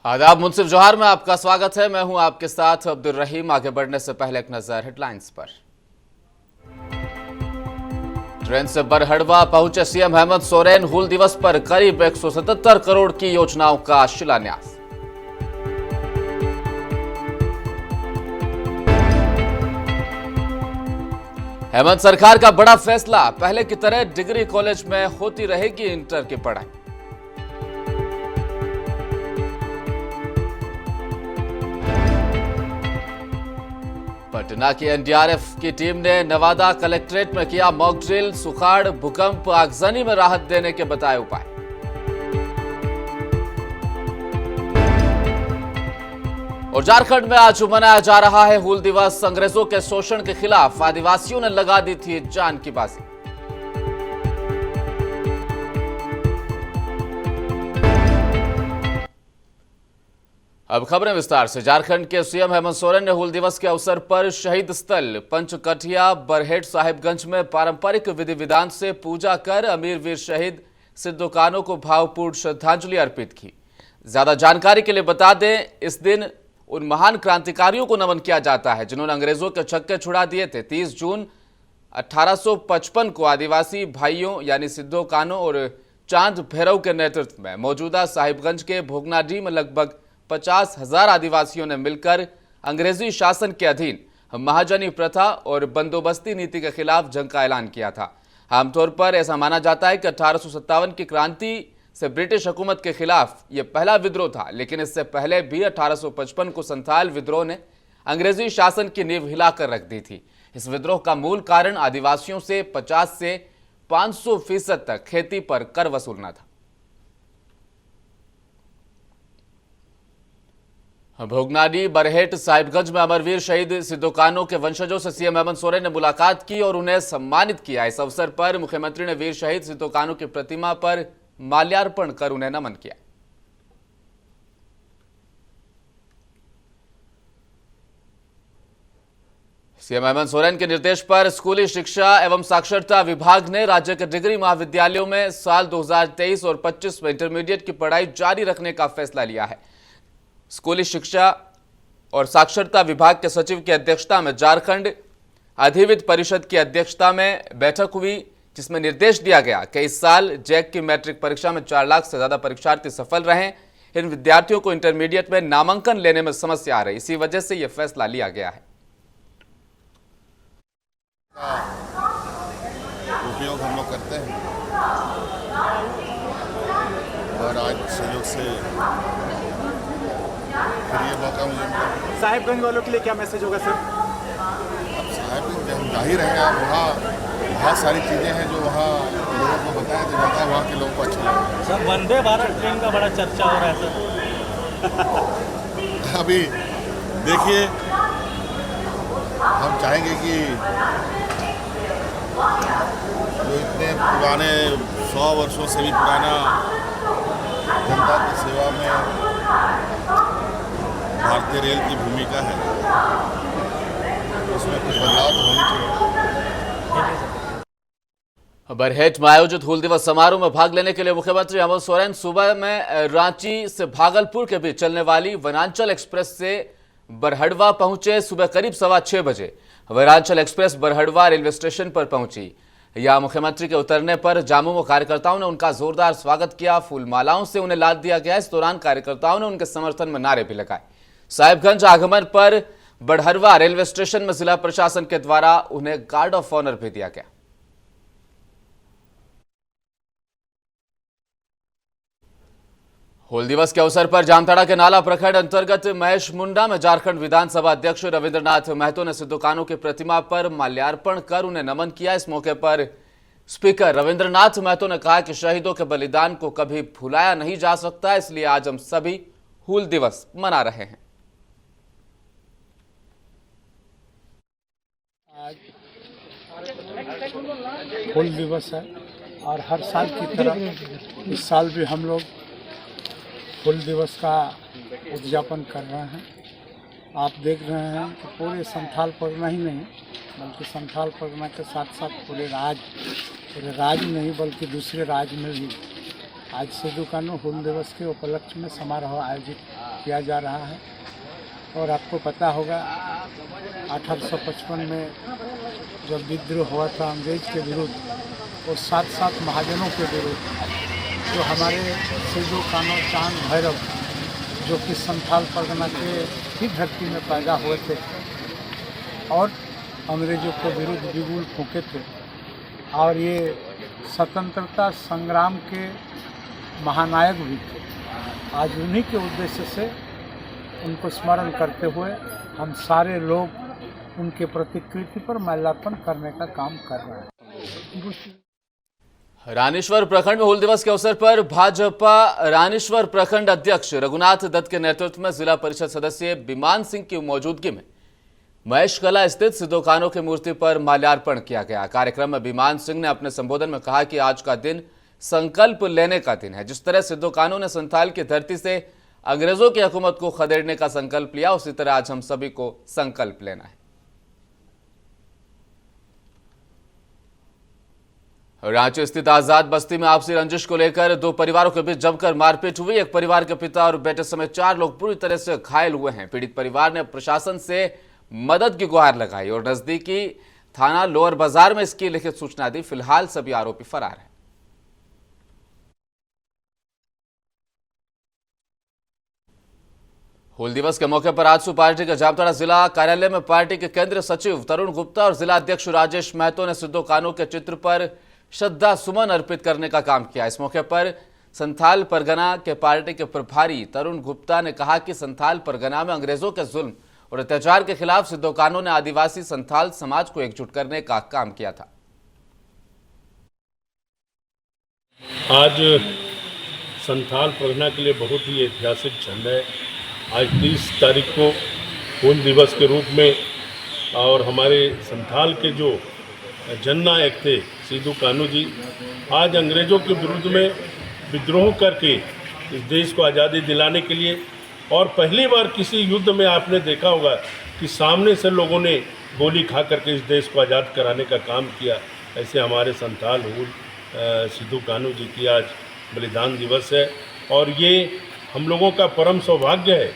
आदाब, मुंसिफ जोहार में आपका स्वागत है। मैं हूं आपके साथ अब्दुल रहीम। आगे बढ़ने से पहले एक नजर हेडलाइंस पर। ट्रेन से बरहड़वा पहुंचे सीएम हेमंत सोरेन। हूल दिवस पर करीब 177 करोड़ की योजनाओं का शिलान्यास। हेमंत सरकार का बड़ा फैसला, पहले की तरह डिग्री कॉलेज में होती रहेगी इंटर की पढ़ाई। पटना की एनडीआरएफ की टीम ने नवादा कलेक्ट्रेट में किया मॉक ड्रिल। सुखाड़, भूकंप, आगजनी में राहत देने के बताए उपाय। और झारखंड में आज मनाया जा रहा है हूल दिवस। अंग्रेजों के शोषण के खिलाफ आदिवासियों ने लगा दी थी जान की बाजी। अब खबरें विस्तार से। झारखंड के सीएम हेमंत सोरेन ने हूल दिवस के अवसर पर शहीद स्थल पंचकठिया बरहेट साहिबगंज में पारंपरिक विधि विधान से पूजा कर अमीर वीर शहीद सिद्धू कान्हू को भावपूर्ण श्रद्धांजलि अर्पित की। ज्यादा जानकारी के लिए बता दें, इस दिन उन महान क्रांतिकारियों को नमन किया जाता है जिन्होंने अंग्रेजों के छक्के छुड़ा दिए थे। 30 जून 1855 को आदिवासी भाइयों यानी सिद्धू कान्हू और चांद भैरव के नेतृत्व में मौजूदा साहिबगंज के भोगनाडीह में लगभग 50,000 आदिवासियों ने मिलकर अंग्रेजी शासन के अधीन महाजनी प्रथा और बंदोबस्ती नीति के खिलाफ जंग का ऐलान किया था। आमतौर पर ऐसा माना जाता है कि 1857 की क्रांति से ब्रिटिश हुकूमत के खिलाफ यह पहला विद्रोह था, लेकिन इससे पहले भी 1855 को संथाल विद्रोह ने अंग्रेजी शासन की नींव हिलाकर रख दी थी। इस विद्रोह का मूल कारण आदिवासियों से 50 से 500% तक खेती पर कर वसूलना था। भोगनाडीह बरहेट साहिबगंज में अमरवीर शहीद सिद्धू कान्हू के वंशजों से सीएम हेमंत सोरेन ने मुलाकात की और उन्हें सम्मानित किया। इस अवसर पर मुख्यमंत्री ने वीर शहीद सिद्धू कान्हू की प्रतिमा पर माल्यार्पण कर उन्हें नमन किया। सीएम हेमंत सोरेन के निर्देश पर स्कूली शिक्षा एवं साक्षरता विभाग ने राज्य के डिग्री महाविद्यालयों में साल 2023 और 25 में इंटरमीडिएट की पढ़ाई जारी रखने का फैसला लिया है। स्कूली शिक्षा और साक्षरता विभाग के सचिव की अध्यक्षता में झारखंड अधिविद्य परिषद की अध्यक्षता में बैठक हुई, जिसमें निर्देश दिया गया कि इस साल जैक की मैट्रिक परीक्षा में 4 लाख से ज्यादा परीक्षार्थी सफल रहे। इन विद्यार्थियों को इंटरमीडिएट में नामांकन लेने में समस्या आ रही, इसी वजह से यह फैसला लिया गया है। उपयोग हम लोग करते हैं और आज सहयोग से फिर ये मौका मुझे मिला। साहिबगंज वालों के लिए क्या मैसेज होगा सर? अब साहिबगंज जाहिर है, वहाँ बहुत सारी चीज़ें हैं जो वहाँ लोगों को बताया तो जाता है, वहाँ के लोगों को अच्छा लगता है। सर, वंदे भारत ट्रेन का बड़ा चर्चा हो रहा है सर। अभी देखिए, हम चाहेंगे कि जो इतने पुराने 100 वर्षों से भी पुराना जनता की सेवा में भारतीय रेल की भूमिका है, उसमें कुछ बदलाव तो होनी चाहिए। बरहेट में आयोजित हूल दिवस समारोह में भाग लेने के लिए मुख्यमंत्री हेमंत सोरेन सुबह में रांची से भागलपुर के बीच चलने वाली वनांचल एक्सप्रेस से बरहड़वा पहुंचे। सुबह करीब 6:15 बजे वनांचल एक्सप्रेस बरहड़वा रेलवे स्टेशन पर पहुंची। यहां मुख्यमंत्री के उतरने पर जामुमो कार्यकर्ताओं ने उनका जोरदार स्वागत किया। फूल मालाओं से उन्हें लाद दिया गया। इस दौरान कार्यकर्ताओं ने उनके समर्थन में नारे भी लगाए। साहिबगंज आगमन पर बरहड़वा रेलवे स्टेशन में जिला प्रशासन के द्वारा उन्हें गार्ड ऑफ ऑनर भी दिया गया। हूल दिवस के अवसर पर जामताड़ा के नाला प्रखंड अंतर्गत महेश मुंडा में झारखंड विधानसभा अध्यक्ष रविंद्रनाथ महतो ने सिद्धू कान्हू की प्रतिमा पर माल्यार्पण कर उन्हें नमन किया। इस मौके पर स्पीकर रविंद्रनाथ महतो ने कहा कि शहीदों के बलिदान को कभी भुलाया नहीं जा सकता, इसलिए आज हम सभी हूल दिवस मना रहे हैं। आज हूल दिवस है और हर साल की तरह इस साल भी हम लोग हूल दिवस का उद्यापन कर रहे हैं। आप देख रहे हैं कि पूरे संथाल परगना ही नहीं बल्कि संथाल परगना के साथ साथ पूरे राज्य नहीं बल्कि दूसरे राज्य में भी आज सिद्धू कान्हू हूल दिवस के उपलक्ष्य में समारोह आयोजित किया जा रहा है। और आपको पता होगा 1855 में जब विद्रोह हुआ था अंग्रेज के विरुद्ध और साथ महाजनों के विरुद्ध, जो हमारे सिद्धू कान्हू चांद भैरव जो कि संथाल परगना के ही धरती में पैदा हुए थे और अंग्रेजों के विरुद्ध बिगुल फूके थे, और ये स्वतंत्रता संग्राम के महानायक भी थे। आज उन्हीं के उद्देश्य से उनको स्मरण करते हुए हम सारे लोग उनके प्रतिकृति पर माल्यार्पण करने का काम कर रहे हैं। रानीश्वर प्रखंड में हूल दिवस के अवसर पर भाजपा रानीश्वर प्रखंड अध्यक्ष रघुनाथ दत्त के नेतृत्व में जिला परिषद सदस्य विमान सिंह की मौजूदगी में महेश कला स्थित सिद्धू कान्हू की मूर्ति पर माल्यार्पण किया गया। कार्यक्रम में विमान सिंह ने अपने संबोधन में कहा कि आज का दिन संकल्प लेने का दिन है। जिस तरह सिद्धू कान्हू ने संथाल की धरती से अंग्रेजों की हुकूमत को खदेड़ने का संकल्प लिया, उसी तरह आज हम सभी को संकल्प लेना है। रांची स्थित आजाद बस्ती में आपसी रंजिश को लेकर दो परिवारों के बीच जमकर मारपीट हुई। एक परिवार के पिता और बेटे समेत 4 लोग पूरी तरह से घायल हुए हैं। पीड़ित परिवार ने प्रशासन से मदद की गुहार लगाई और नजदीकी थाना लोअर बाजार में इसकी लिखित सूचना दी। फिलहाल सभी आरोपी फरार हैं। हूल दिवस के मौके पर आजसू पार्टी के जामताड़ा जिला कार्यालय में पार्टी के केंद्रीय सचिव तरुण गुप्ता और जिला अध्यक्ष राजेश महतो ने सिद्धू कान्हू के चित्र पर श्रद्धा सुमन अर्पित करने का काम किया। इस मौके पर संथाल परगना के पार्टी के प्रभारी तरुण गुप्ता ने कहा कि संथाल परगना में अंग्रेजों के जुल्म और अत्याचार के खिलाफ सिद्धू कान्हू ने आदिवासी संथाल समाज को एकजुट करने का काम किया था। आज संथाल परगना के लिए बहुत ही ऐतिहासिक क्षण है। आज 30 तारीख को हूल दिवस के रूप में और हमारे संथाल के जो जननायक थे सिद्धू कान्हू जी आज अंग्रेज़ों के विरुद्ध में विद्रोह करके इस देश को आज़ादी दिलाने के लिए, और पहली बार किसी युद्ध में आपने देखा होगा कि सामने से लोगों ने गोली खा करके इस देश को आज़ाद कराने का काम किया। ऐसे हमारे संथाल हूल सिद्धू कान्हू जी की आज बलिदान दिवस है और ये हम लोगों का परम सौभाग्य है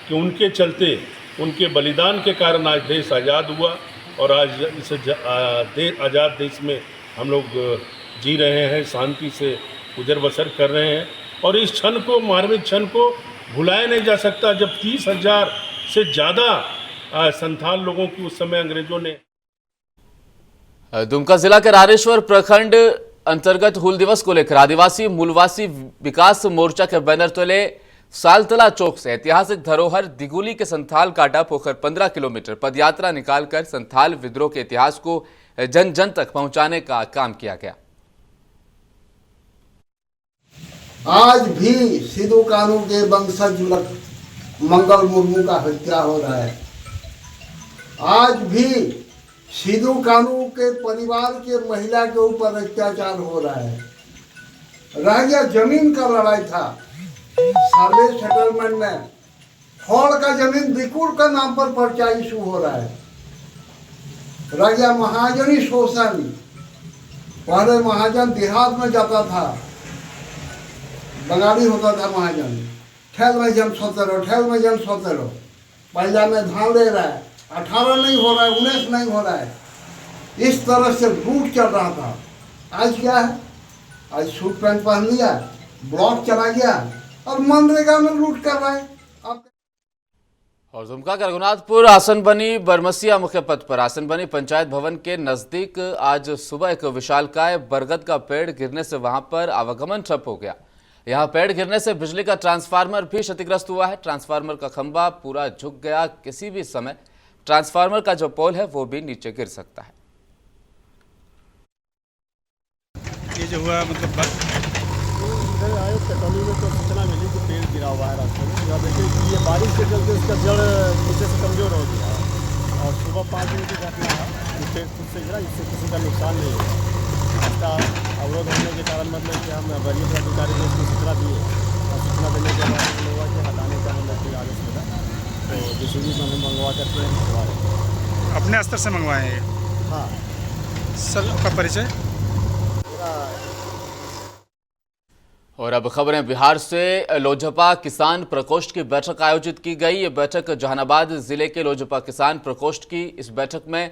कि उनके चलते, उनके बलिदान के कारण आज देश आज़ाद हुआ और आज इस आज़ाद देश में हम लोग जी रहे हैं, शांति से गुजर बसर कर रहे हैं। और इस क्षण को, मार्मिक क्षण को भुलाया नहीं जा सकता जब 30,000 से ज़्यादा संथाल लोगों की उस समय अंग्रेजों ने। दुमका जिला के रानीश्वर प्रखंड अंतर्गत हूल दिवस को लेकर आदिवासी मूलवासी विकास मोर्चा के बैनर तले सालतला चौक से ऐतिहासिक धरोहर दिगुली के संथाल काटा पोखर 15 किलोमीटर पदयात्रा निकालकर संथाल विद्रोह के इतिहास को जन जन तक पहुंचाने का काम किया गया। आज भी सिद्धू कान्हू के वंशज मंगल मुर्मू का हत्या हो रहा है। आज भी सिद्धू कान्हू के परिवार के महिला के ऊपर अत्याचार हो रहा है। रह गया जमीन का लड़ाई था, सर्वे सेटलमेंट में फौड़ का जमीन बिकुड़ का नाम पर पर्चा इशू हो रहा है। रह गया महाजनी शोषण। पहले महाजन देहात में जाता था, बंगाली होता था महाजन, ठेल में जन सोते रहो, ठेल में जन सोते रहो। पहला में धान ले रहा है, 18 नहीं हो रहा है, 19 नहीं हो रहा है। इस तरह से लूट चल रहा था। आज क्या है? आज सूट पैंट पहन लिया, ब्लॉक चला गया और मनरेगा में लूट कर रहा है। और दुमका का रघुनाथपुर आसनबनी बरमसिया मुख्य पथ पर आसनबनी पंचायत भवन के नजदीक आज सुबह एक विशालकाय बरगद का पेड़ गिरने से वहां पर आवागमन ठप हो गया। यहां पेड़ गिरने से बिजली का ट्रांसफार्मर भी क्षतिग्रस्त हुआ है। ट्रांसफार्मर का खंभा पूरा झुक गया। किसी भी समय ट्रांसफार्मर का जो पोल है वो भी नीचे गिर सकता है। ये जो हुआ मतलब आए कटौनी में तो सूचना मिली कि पेड़ गिरा हुआ है रास्ते में। यहाँ देखिए कि ये बारिश के चलते इसका जड़ नीचे से कमजोर हो गया है और सुबह 5 बजे की घटना है कि पेड़ खुद से गिरा, इससे किसी का नुकसान नहीं हुआ। इसका अवरोध होने के कारण मतलब कि हम वरीय अधिकारी को उसकी सूचना दिए और सूचना देने के बाद लोगों के हटाने का मतलब आदेश मिला, तो जिसे भी मैंने मंगवा करके मंगवा रहे अपने स्तर से मंगवाए हैं। हाँ सर, आपका परिचय? और अब खबरें बिहार से। लोजपा किसान प्रकोष्ठ की बैठक आयोजित की गई। ये बैठक जहानाबाद जिले के लोजपा किसान प्रकोष्ठ की। इस बैठक में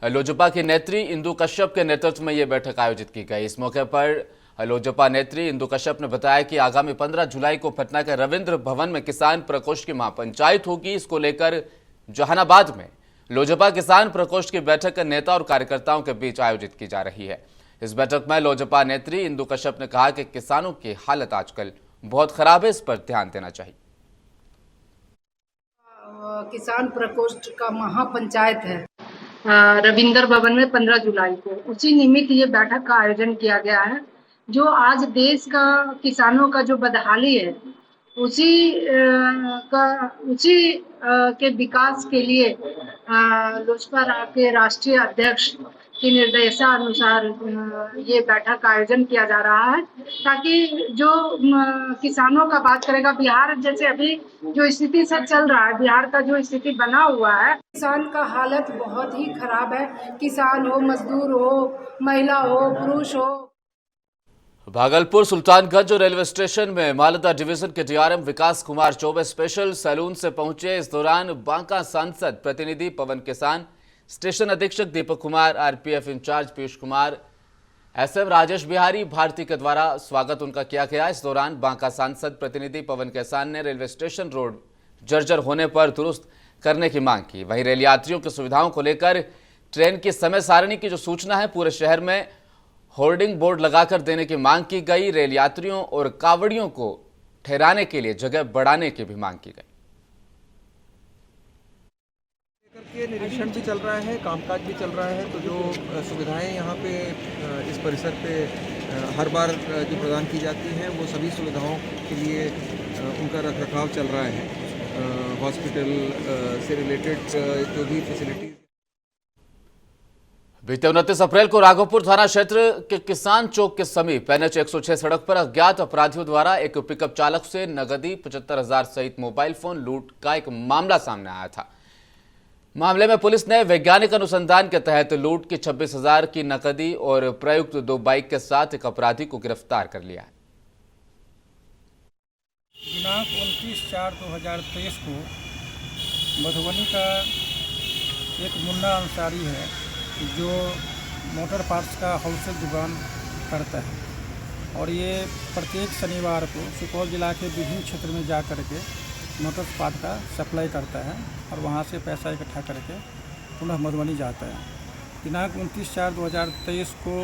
लोजपा की नेत्री इंदु कश्यप के नेतृत्व में ये बैठक आयोजित की गई। इस मौके पर लोजपा नेत्री इंदु कश्यप ने बताया कि आगामी 15 जुलाई को पटना के रविंद्र भवन में किसान प्रकोष्ठ की महापंचायत होगी। इसको लेकर जहानाबाद में लोजपा किसान प्रकोष्ठ की बैठक नेता और कार्यकर्ताओं के बीच आयोजित की जा रही है। इस बैठक में लोजपा नेत्री इंदु कश्यप ने कहा कि किसानों की हालत आजकल बहुत खराब है, इस पर ध्यान देना चाहिए। किसान प्रकोष्ठ का महापंचायत है रविंद्र भवन में 15 जुलाई को, उसी निमित्त ये बैठक का आयोजन किया गया है। जो आज देश का किसानों का जो बदहाली है उसी के विकास के लिए लोजपा के राष्ट्रीय अध्यक्ष के निर्देशानुसार ये बैठक का आयोजन किया जा रहा है, ताकि जो किसानों का बात करेगा। बिहार जैसे अभी जो स्थिति से चल रहा है, बिहार का जो स्थिति बना हुआ है, किसान का हालत बहुत ही खराब है। किसान हो, मजदूर हो, महिला हो, पुरुष हो। भागलपुर सुल्तानगंज और रेलवे स्टेशन में मालदा डिवीजन के डीआरएम विकास कुमार चौबे स्पेशल सैलून से पहुंचे। इस दौरान बांका सांसद प्रतिनिधि पवन किसान, स्टेशन अधीक्षक Deepak Kumar, RPF incharge Piyush Kumar, SM Rajesh Bihari Bharti के द्वारा स्वागत उनका किया गया। इस दौरान बांका सांसद प्रतिनिधि पवन किसान ने रेलवे स्टेशन रोड जर्जर होने पर दुरुस्त करने की मांग की। वहीं रेल यात्रियों की सुविधाओं को लेकर ट्रेन की समय सारणी की जो सूचना है, पूरे शहर में होर्डिंग बोर्ड लगाकर देने की मांग की गई। रेल यात्रियों और कावड़ियों को ठहराने के लिए जगह बढ़ाने की भी मांग की गई। के निरीक्षण भी चल रहा है, कामकाज भी चल रहा है। तो जो सुविधाएं यहाँ पे इस परिसर पे हर बार जो प्रदान की जाती हैं, वो सभी सुविधाओं के लिए उनका रखरखाव चल रहा है। हॉस्पिटल से रिलेटेड जो भी फैसिलिटीज। बीते 29 अप्रैल को राघोपुर थाना क्षेत्र के किसान चौक के समीप NH 106 सड़क पर अज्ञात अपराधियों द्वारा एक पिकअप चालक से नगदी 75,000 सहित मोबाइल फोन लूट का एक मामला सामने आया था। मामले में पुलिस ने वैज्ञानिक अनुसंधान के तहत लूट की 26,000 की नकदी और प्रयुक्त 2 बाइक के साथ एक अपराधी को गिरफ्तार कर लिया है। दिनांक 29/4/2023 को मधुबनी का एक मुन्ना अंसारी है जो मोटर पार्ट्स का होलसेल दुकान करता है, और ये प्रत्येक शनिवार को सुपौल जिला के विभिन्न क्षेत्र में जा करके मोटर पार्ट का सप्लाई करता है और वहाँ से पैसा इकट्ठा करके पुनः मधुबनी जाता है। दिनांक 29/4/2023 को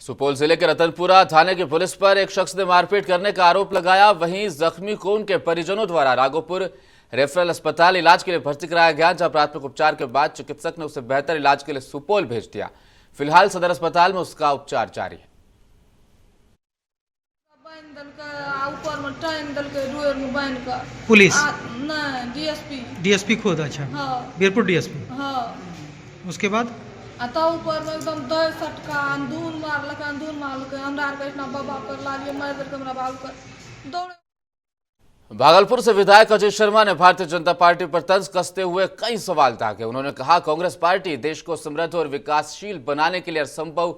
सुपौल जिले के रतनपुरा थाने की पुलिस पर एक शख्स ने मारपीट करने का आरोप लगाया। वहीं जख्मी को उनके परिजनों द्वारा राघोपुर रेफरल अस्पताल इलाज के लिए भर्ती कराया गया, जहां प्राथमिक उपचार के बाद चिकित्सक ने उसे बेहतर इलाज के लिए सुपौल भेज दिया। फिलहाल सदर अस्पताल में उसका उपचार जारी है। पुलिस डीएसपी खुद। अच्छा, बीरपुर डीएसपी। उसके बाद ऊपर में एकदम 10 सटका अंधून मारलक हमरा आर के बाबा कर लालिए मार देलक हमरा बाबू कर दौड़े। भागलपुर से विधायक अजय शर्मा ने भारतीय जनता पार्टी पर तंज कसते हुए कई सवाल दागे। उन्होंने कहा, कांग्रेस पार्टी देश को समृद्ध और विकासशील बनाने के लिए असंभव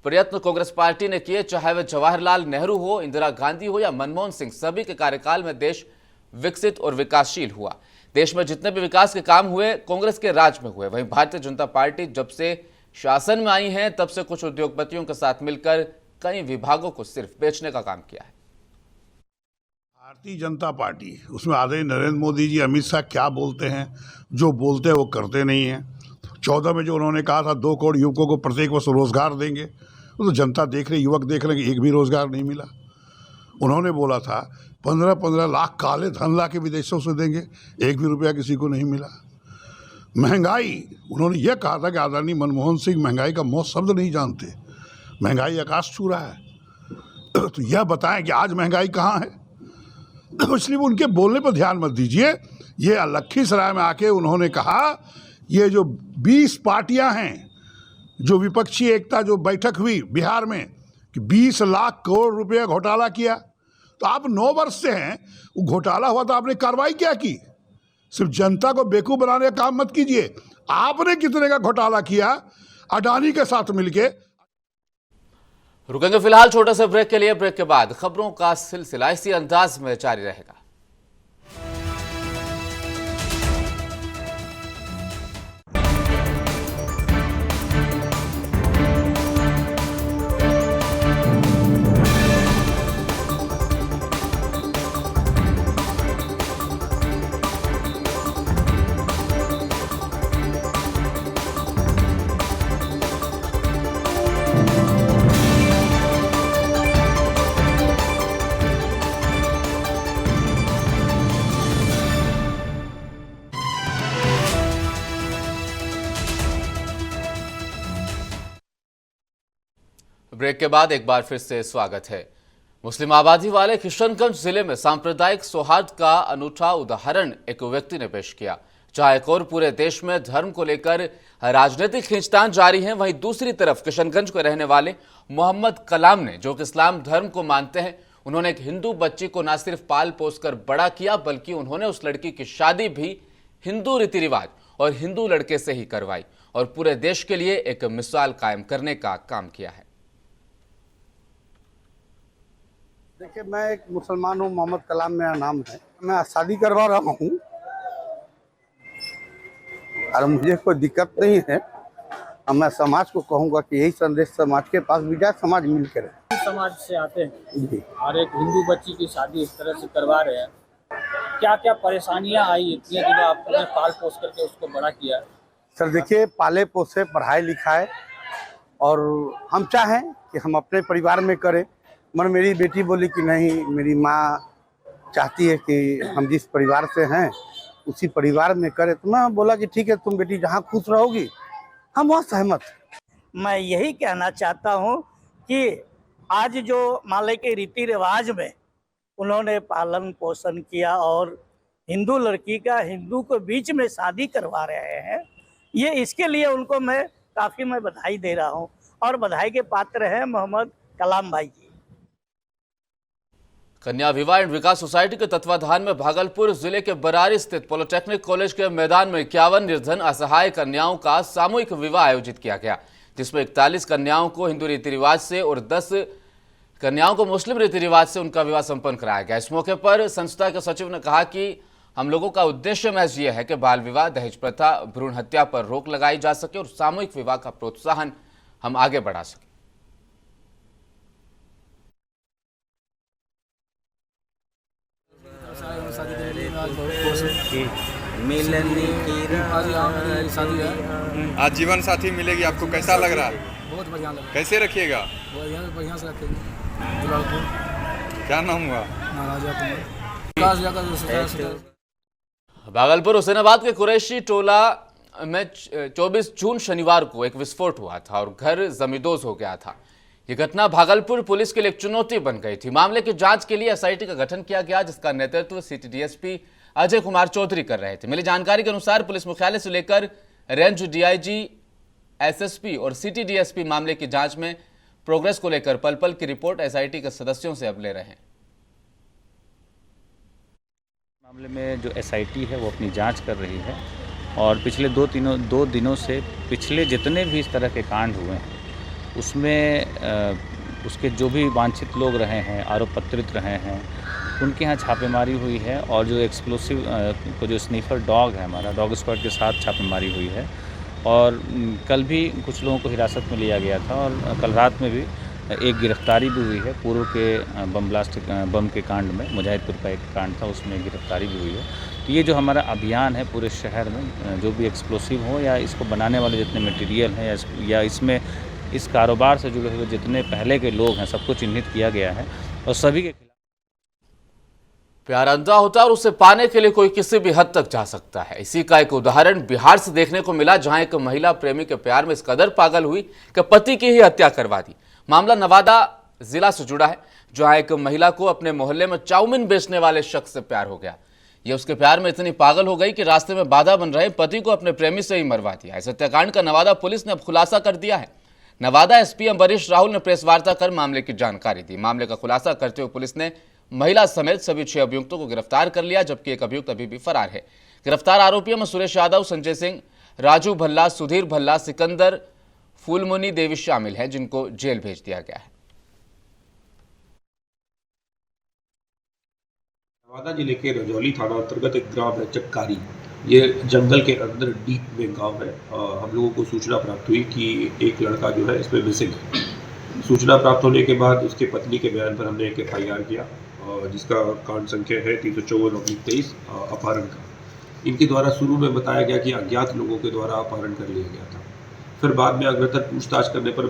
प्रयत्न कांग्रेस पार्टी ने किए, चाहे वे जवाहरलाल नेहरू हो, इंदिरा गांधी हो या मनमोहन सिंह, सभी के कार्यकाल में देश विकसित और विकासशील हुआ। देश में जितने भी विकास के काम हुए कांग्रेस के राज में हुए। वहीं भारतीय जनता पार्टी जब से शासन में आई है तब से कुछ उद्योगपतियों के साथ मिलकर कई विभागों को सिर्फ बेचने का काम किया है। भारतीय जनता पार्टी, उसमें आदरणीय नरेंद्र मोदी जी, अमित शाह क्या बोलते हैं, जो बोलते हैं वो करते नहीं हैं। 14 में जो उन्होंने कहा था 2 करोड़ युवकों को प्रत्येक वर्ष रोजगार देंगे, वो तो जनता देख रही, युवक देख रहे, एक भी रोजगार नहीं मिला। उन्होंने बोला था 15-15 लाख काले धन ला के विदेशों से देंगे, एक भी रुपया किसी को नहीं मिला। महंगाई, उन्होंने ये कहा था कि आदरणीय मनमोहन सिंह महंगाई का मौत शब्द नहीं जानते, महंगाई आकाश छू रहा है। तो यह बताएं कि आज महंगाई कहाँ है। इसलिए उनके बोलने पर ध्यान मत दीजिए। ये लखीसराय में आके उन्होंने कहा, ये जो 20 पार्टियां हैं, जो विपक्षी एकता जो बैठक हुई बिहार में कि 20 लाख करोड़ रुपए घोटाला किया, तो आप 9 वर्ष से हैं, वो घोटाला हुआ तो आपने कार्रवाई क्या की? सिर्फ जनता को बेवकूफ बनाने का काम मत कीजिए। आपने कितने का घोटाला किया अडानी के साथ मिलके। रुकेंगे फिलहाल छोटे से ब्रेक के लिए। ब्रेक के बाद खबरों का सिलसिला इसी अंदाज में जारी रहेगा। ब्रेक के बाद एक बार फिर से स्वागत है। मुस्लिम आबादी वाले किशनगंज जिले में सांप्रदायिक सौहार्द का अनूठा उदाहरण एक व्यक्ति ने पेश किया। जहां एक और पूरे देश में धर्म को लेकर राजनीतिक खींचतान जारी है, वहीं दूसरी तरफ किशनगंज के रहने वाले मोहम्मद कलाम ने, जो कि इस्लाम धर्म को मानते हैं, उन्होंने एक हिंदू बच्ची को न सिर्फ पाल पोस कर बड़ा किया, बल्कि उन्होंने उस लड़की की शादी भी हिंदू रीति रिवाज और हिंदू लड़के से ही करवाई और पूरे देश के लिए एक मिसाल कायम करने का काम किया है। देखिए, मैं एक मुसलमान हूँ, मोहम्मद कलाम मेरा नाम है। मैं शादी करवा रहा हूँ और मुझे कोई दिक्कत नहीं है। और मैं समाज को कहूँगा कि यही संदेश समाज के पास भी जाए, समाज मिलकर समाज से आते हैं जी। और एक हिंदू बच्ची की शादी इस तरह से करवा रहे हैं। क्या क्या परेशानियां आई इतने दिनों आपने पाल पोस करके उसको बड़ा किया? सर देखिए, पाले पोसे पढ़ाई लिखाए और हम चाहें कि हम अपने परिवार में करें, मगर मेरी बेटी बोली कि नहीं, मेरी माँ चाहती है कि हम जिस परिवार से हैं उसी परिवार में करें। तो मैं बोला कि ठीक है, तुम बेटी जहाँ खुश रहोगी हम वहाँ सहमत। मैं यही कहना चाहता हूँ कि आज जो माले के रीति रिवाज में उन्होंने पालन पोषण किया और हिंदू लड़की का हिंदू के बीच में शादी करवा रहे हैं, ये इसके लिए उनको मैं बधाई दे रहा हूँ और बधाई के पात्र हैं मोहम्मद कलाम भाई जी। कन्या विवाह एवं विकास सोसाइटी के तत्वाधान में भागलपुर जिले के बरारी स्थित पॉलिटेक्निक कॉलेज के मैदान में 51 निर्धन असहाय कन्याओं का सामूहिक विवाह आयोजित किया गया, जिसमें 41 कन्याओं को हिंदू रीति रिवाज से और 10 कन्याओं को मुस्लिम रीति रिवाज से उनका विवाह संपन्न कराया गया। इस मौके पर संस्था के सचिव ने कहा कि हम लोगों का उद्देश्य महज ये है कि बाल विवाह, दहेज प्रथा, भ्रूण हत्या पर रोक लगाई जा सके और सामूहिक विवाह का प्रोत्साहन हम आगे बढ़ा सकें। आज जीवन साथी मिलेगी, आपको कैसा लग रहा है? बहुत बढ़िया लगा। कैसे रखिएगा? बढ़िया से रखेंगे। क्या नाम हुआ? भागलपुर हुसैनाबाद के कुरैशी टोला में 24 जून शनिवार को एक विस्फोट हुआ था और घर जमींदोज हो गया था। ये घटना भागलपुर पुलिस के लिए एक चुनौती बन गई थी। मामले की जांच के लिए एसआईटी का गठन किया गया, जिसका नेतृत्व सिटी डीएसपी अजय कुमार चौधरी कर रहे थे। मिली जानकारी के अनुसार पुलिस मुख्यालय से लेकर रेंज डीआईजी, एसएसपी और सिटी डीएसपी मामले की जांच में प्रोग्रेस को लेकर पल पल की रिपोर्ट एसआईटी के सदस्यों से अब ले रहे हैं। मामले में जो एसआईटी है वो अपनी जांच कर रही है और पिछले दो दिनों से पिछले जितने भी इस तरह के कांड हुए हैं उसमें उसके जो भी वांछित लोग रहे हैं, आरोप पत्रित रहे हैं, उनके यहाँ छापेमारी हुई है और जो एक्सप्लोसिव को जो स्नीफर डॉग है हमारा डॉग स्क्वाड के साथ छापेमारी हुई है और कल भी कुछ लोगों को हिरासत में लिया गया था और कल रात में भी एक गिरफ्तारी भी हुई है। पूर्व के बम के कांड में मुजाहिदपुर का एक कांड था, उसमें गिरफ्तारी भी हुई है। तो ये जो हमारा अभियान है पूरे शहर में, जो भी एक्सप्लोसिव हो या इसको बनाने वाले जितने मटेरियल हैं या इसमें इस कारोबार से जुड़े हुए जितने पहले के लोग हैं, सबको चिन्हित किया गया है और सभी के खिलाफ। प्यार अंधा होता है और उसे पाने के लिए कोई किसी भी हद तक जा सकता है। इसी का एक उदाहरण बिहार से देखने को मिला, जहां एक महिला प्रेमी के प्यार में इस कदर पागल हुई कि पति की ही हत्या करवा दी। मामला नवादा जिला से जुड़ा है, जहां एक महिला को अपने मोहल्ले में चाउमीन बेचने वाले शख्स से प्यार हो गया। ये उसके प्यार में इतनी पागल हो गई कि रास्ते में बाधा बन रहे पति को अपने प्रेमी से ही मरवा दिया। इस हत्याकांड का नवादा पुलिस ने अब खुलासा कर दिया है। नवादा एसपी अम्बरीश राहुल ने प्रेस वार्ता कर मामले की जानकारी दी। मामले का खुलासा करते हुए पुलिस ने महिला समेत सभी 6 अभियुक्तों को गिरफ्तार कर लिया, जबकि एक अभियुक्त अभी भी फरार है। गिरफ्तार आरोपियों में सुरेश यादव, संजय सिंह, राजू भल्ला, सुधीर भल्ला, सिकंदर, फूलमुनी देवी शामिल हैं, जिनको जेल भेज दिया गया है। नवादा जिले के रजौली थाना अंतर्गत एक ग्राम है चक्कारी। ये जंगल के अंदर डीप में गांव है। हम लोगों को सूचना प्राप्त हुई कि एक लड़का जो है इसमें मिसिंग है। सूचना प्राप्त होने के बाद उसके पत्नी के बयान पर हमने एक FIR किया, जिसका कांड संख्या है 354/23 अपहरण का। इनके द्वारा शुरू में बताया गया कि अज्ञात लोगों के द्वारा अपहरण कर लिया गया था। फिर बाद में अग्रतर पूछताछ करने पर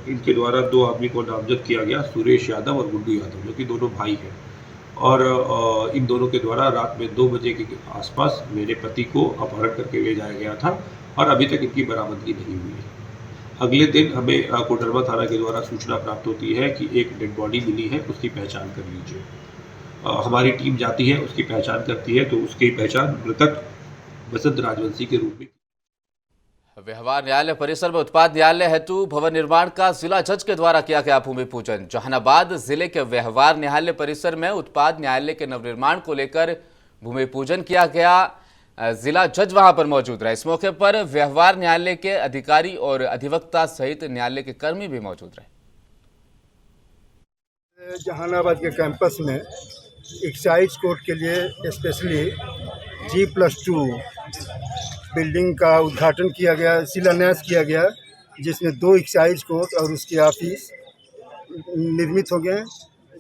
इनके द्वारा 2 आदमी को नामजद किया गया, सुरेश यादव और गुड्डू यादव, जो कि दोनों भाई हैं। और इन दोनों के द्वारा रात में 2 बजे के आसपास मेरे पति को अपहरण करके ले जाया गया था और अभी तक इनकी बरामदगी नहीं हुई है। अगले दिन हमें कोडरमा थाना के द्वारा सूचना प्राप्त होती है कि एक डेड बॉडी मिली है, उसकी पहचान कर लीजिए। हमारी टीम जाती है, उसकी पहचान करती है, तो उसकी पहचान मृतक बसंत राजवंशी के रूप में। व्यवहार न्यायालय परिसर में उत्पाद न्यायालय हेतु भवन निर्माण का जिला जज के द्वारा किया गया भूमि पूजन। जहानाबाद जिले के व्यवहार न्यायालय परिसर में उत्पाद न्यायालय के नवनिर्माण को लेकर भूमि पूजन किया गया। जिला जज वहां पर मौजूद रहे। इस मौके पर व्यवहार न्यायालय के अधिकारी और अधिवक्ता सहित न्यायालय के कर्मी भी मौजूद रहे। जहानाबाद के कैंपस में एक्साइज कोर्ट के लिए स्पेशली G+2 बिल्डिंग का उद्घाटन किया गया, शिलान्यास किया गया, जिसमें 2 एक्साइज कोर्ट और उसके ऑफिस निर्मित हो गए।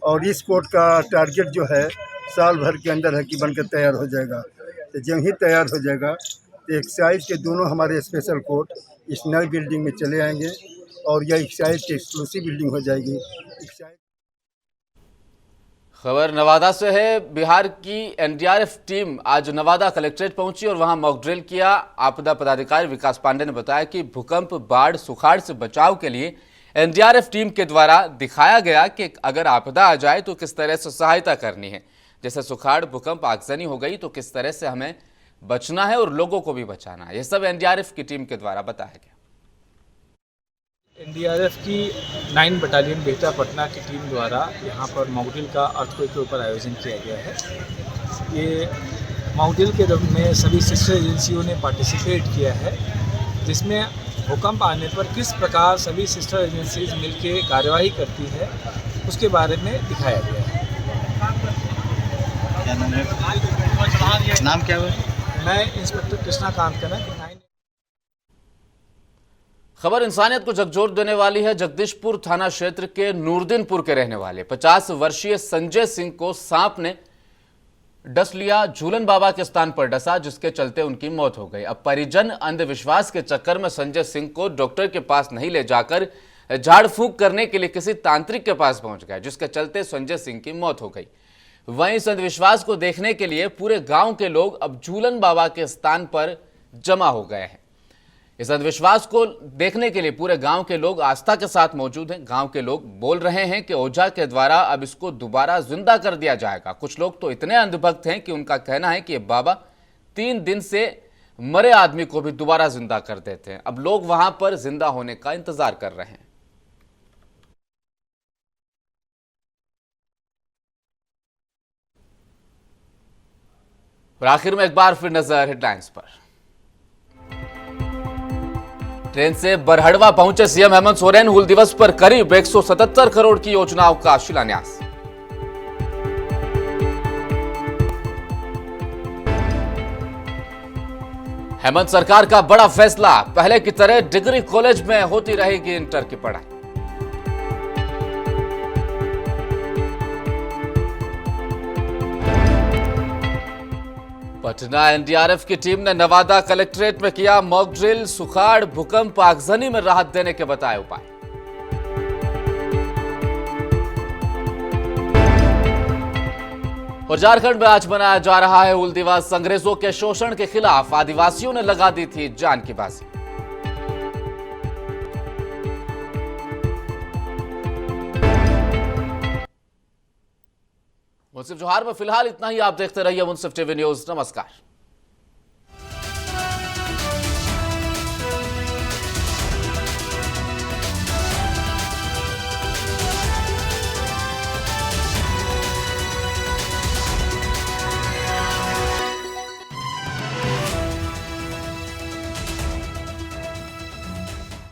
और इस कोर्ट का टारगेट जो है साल भर के अंदर है कि बनकर तैयार हो जाएगा। तो जब ही तैयार हो जाएगा तो एक्साइज के दोनों हमारे स्पेशल कोर्ट इस नई बिल्डिंग में चले आएंगे और यह एक्साइज की एक्सक्लूसिव बिल्डिंग हो जाएगी। खबर नवादा से है। बिहार की NDRF टीम आज नवादा कलेक्ट्रेट पहुंची और वहां मॉक ड्रिल किया। आपदा पदाधिकारी विकास पांडे ने बताया कि भूकंप, बाढ़, सुखाड़ से बचाव के लिए NDRF टीम के द्वारा दिखाया गया कि अगर आपदा आ जाए तो किस तरह से सहायता करनी है। जैसे सुखाड़, भूकंप, आगजनी हो गई तो किस तरह से हमें बचना है और लोगों को भी बचाना है। यह सब NDRF की टीम के द्वारा बताया गया। NDRF की 9 बटालियन बेहटा पटना की टीम द्वारा यहाँ पर मॉक ड्रिल का अर्थक्वेक के ऊपर आयोजन किया गया है। ये मॉक ड्रिल के में सभी सिस्टर एजेंसियों ने पार्टिसिपेट किया है, जिसमें भूकंप आने पर किस प्रकार सभी सिस्टर एजेंसीज मिलकर कार्यवाही करती है उसके बारे में दिखाया गया है। क्या नाम है? नाम क्या है? मैं इंस्पेक्टर कृष्णा कांत कना। खबर इंसानियत को झकझोर देने वाली है। जगदीशपुर थाना क्षेत्र के नूरदीनपुर के रहने वाले 50 वर्षीय संजय सिंह को सांप ने डस लिया। झूलन बाबा के स्थान पर डसा, जिसके चलते उनकी मौत हो गई। अब परिजन अंधविश्वास के चक्कर में संजय सिंह को डॉक्टर के पास नहीं ले जाकर झाड़ फूंक करने के लिए किसी तांत्रिक के पास पहुंच गए, जिसके चलते संजय सिंह की मौत हो गई। वहीं इस अंधविश्वास को देखने के लिए पूरे गांव के लोग अब झूलन बाबा के स्थान पर जमा हो गए हैं। इस अंधविश्वास को देखने के लिए पूरे गांव के लोग आस्था के साथ मौजूद हैं। गांव के लोग बोल रहे हैं कि ओझा के द्वारा अब इसको दोबारा जिंदा कर दिया जाएगा। कुछ लोग तो इतने अंधभक्त हैं कि उनका कहना है कि ये बाबा 3 दिन से मरे आदमी को भी दोबारा जिंदा कर देते हैं। अब लोग वहां पर जिंदा होने का इंतजार कर रहे हैं। और आखिर में एक बार फिर नजर हेडलाइंस पर। ट्रेन से बरहड़वा पहुंचे सीएम हेमंत सोरेन। हूल दिवस पर करीब 177 करोड़ की योजनाओं का शिलान्यास। हेमंत सरकार का बड़ा फैसला, पहले की तरह डिग्री कॉलेज में होती रहेगी इंटर की पढ़ाई। पटना NDRF की टीम ने नवादा कलेक्ट्रेट में किया मॉक ड्रिल। सुखाड़, भूकंप, आगजनी में राहत देने के बताए उपाय। और झारखंड में आज मनाया जा रहा है हूल दिवस। अंग्रेजों के शोषण के खिलाफ आदिवासियों ने लगा दी थी जान की बाजी। मुंसिफ जोहार में फिलहाल इतना ही। आप देखते रहिए मुंसिफ टीवी न्यूज। नमस्कार।